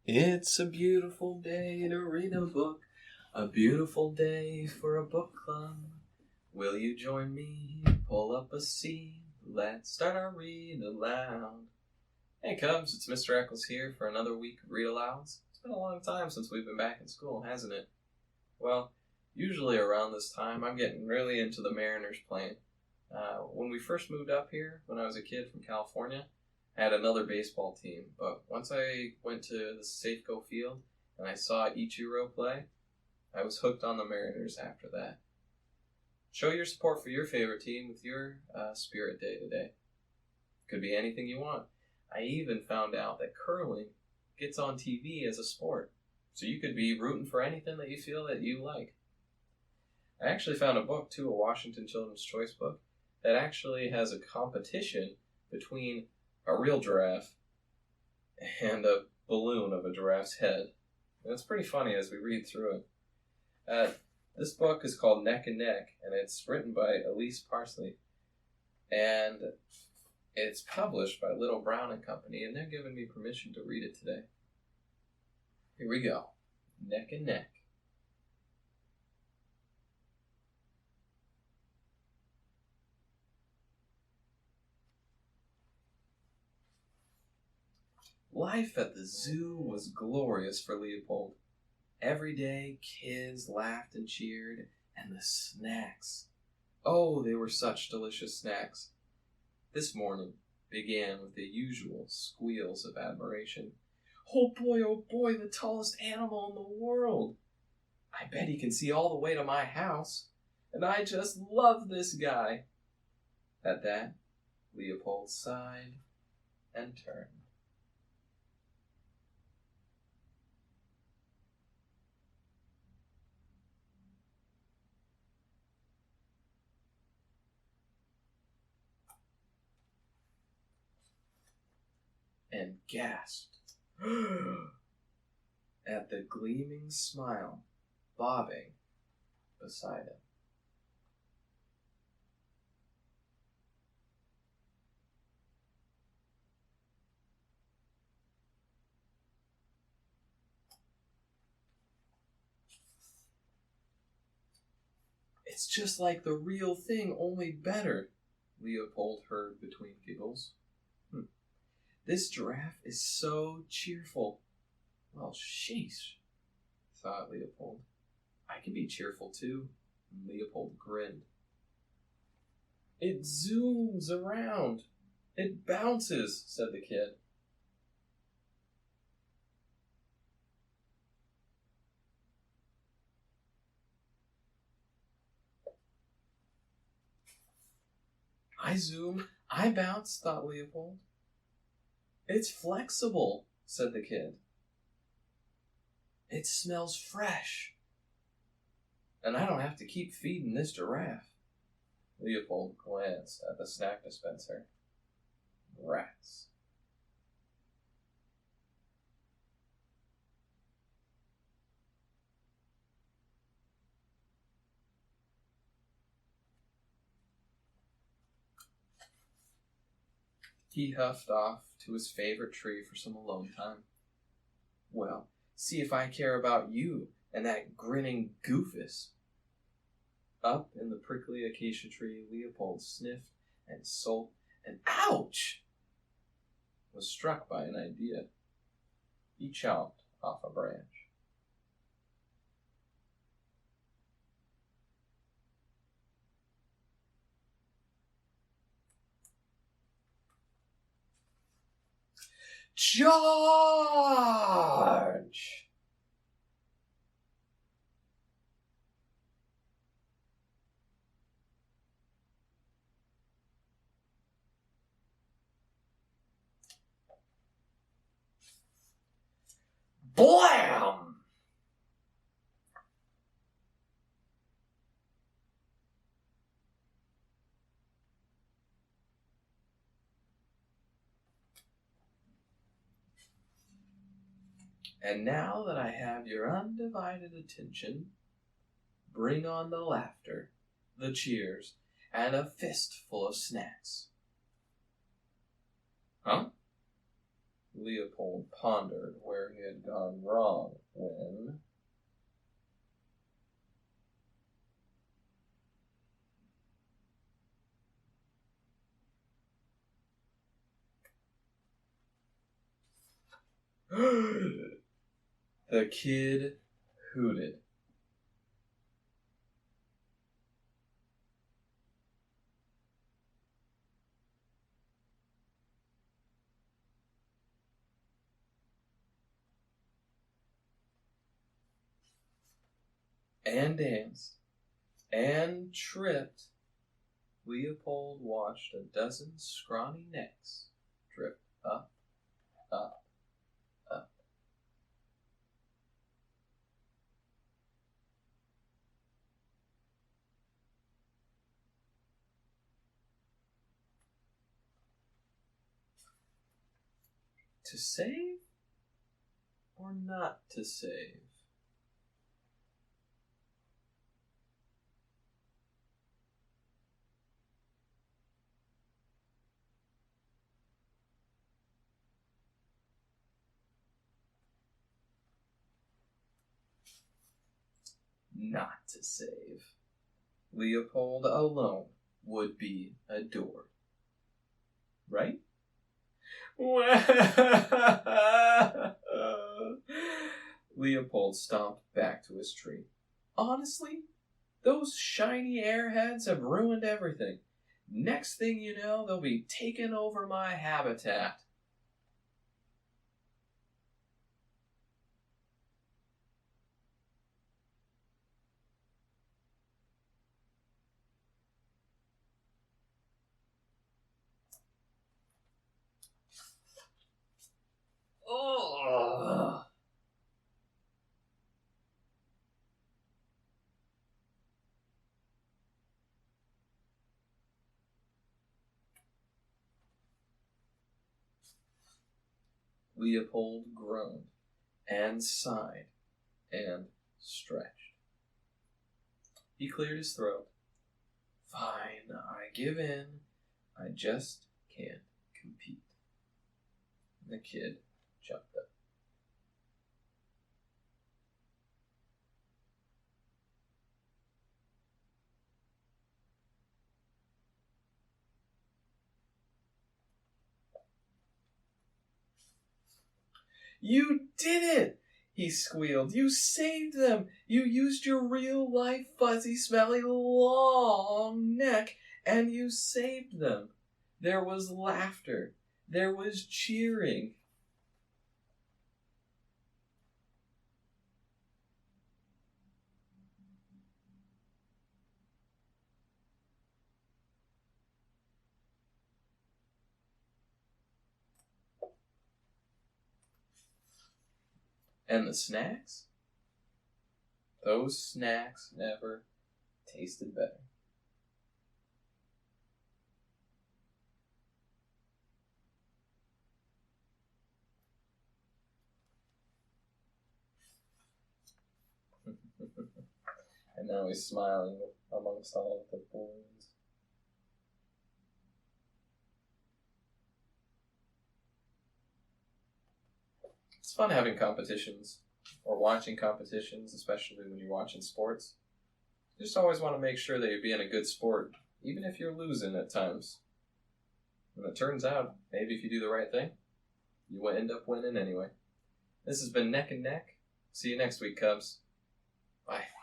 It's a beautiful day to read a book, a beautiful day for a book club. Will you join me? Pull up a seat. Let's start our read aloud. Hey Cubs, it's Mr. Eccles here for another week of Read Alouds. It's been a long time since we've been back in school, hasn't it? Well, usually around this time I'm getting really into the Mariners playing. When we first moved up here, when I was a kid from California, I had another baseball team, but once I went to the Safeco field and I saw Ichiro play, I was hooked on the Mariners after that. Show your support for your favorite team with your Spirit Day today. Could be anything you want. I even found out that curling gets on TV as a sport, so you could be rooting for anything that you feel that you like. I actually found a book, too, a Washington Children's Choice book, that actually has a competition between a real giraffe and a balloon of a giraffe's head. And it's pretty funny as we read through it. This book is called Neck and Neck, and it's written by Elise Parsley. And it's published by Little Brown and Company, and they're giving me permission to read it today. Here we go. Neck and Neck. Life at the zoo was glorious for Leopold. Every day, kids laughed and cheered, and the snacks. Oh, they were such delicious snacks. This morning began with the usual squeals of admiration. Oh boy, the tallest animal in the world. I bet he can see all the way to my house, and I just love this guy. At that, Leopold sighed and turned. And gasped at the gleaming smile bobbing beside him. It's just like the real thing, only better, Leopold heard between giggles. This giraffe is so cheerful. Well, sheesh, thought Leopold. I can be cheerful too. Leopold grinned. It zooms around. It bounces, said the kid. I zoom, I bounce, thought Leopold. It's flexible, said the kid. It smells fresh. And I don't have to keep feeding this giraffe. Leopold glanced at the snack dispenser. Rats. He huffed off to his favorite tree for some alone time. Well, see if I care about you and that grinning goofus. Up in the prickly acacia tree, Leopold sniffed and sulked and ouch! Was struck by an idea. He chomped off a branch. Charge! Blam! And now that I have your undivided attention, bring on the laughter, the cheers, and a fistful of snacks. Huh? Leopold pondered where he had gone wrong when... The kid hooted. And danced and tripped. Leopold watched a dozen scrawny necks drift up, up, up. To save or not to save? Not to save. Leopold alone would be adored. Right? Leopold stomped back to his tree. Honestly, those shiny airheads have ruined everything. Next thing you know, they'll be taking over my habitat. Oh! Leopold groaned and sighed and stretched. He cleared his throat. Fine, I give in. I just can't compete. The kid jumped up. You did it! He squealed. You saved them! You used your real-life, fuzzy, smelly, long neck, and you saved them. There was laughter. There was cheering. And the snacks? Those snacks never tasted better. And now he's smiling amongst all of the balloons. It's fun having competitions, or watching competitions, especially when you're watching sports. You just always want to make sure that you're being a good sport, even if you're losing at times. And it turns out, maybe if you do the right thing, you will end up winning anyway. This has been Neck and Neck. See you next week, Cubs. Bye.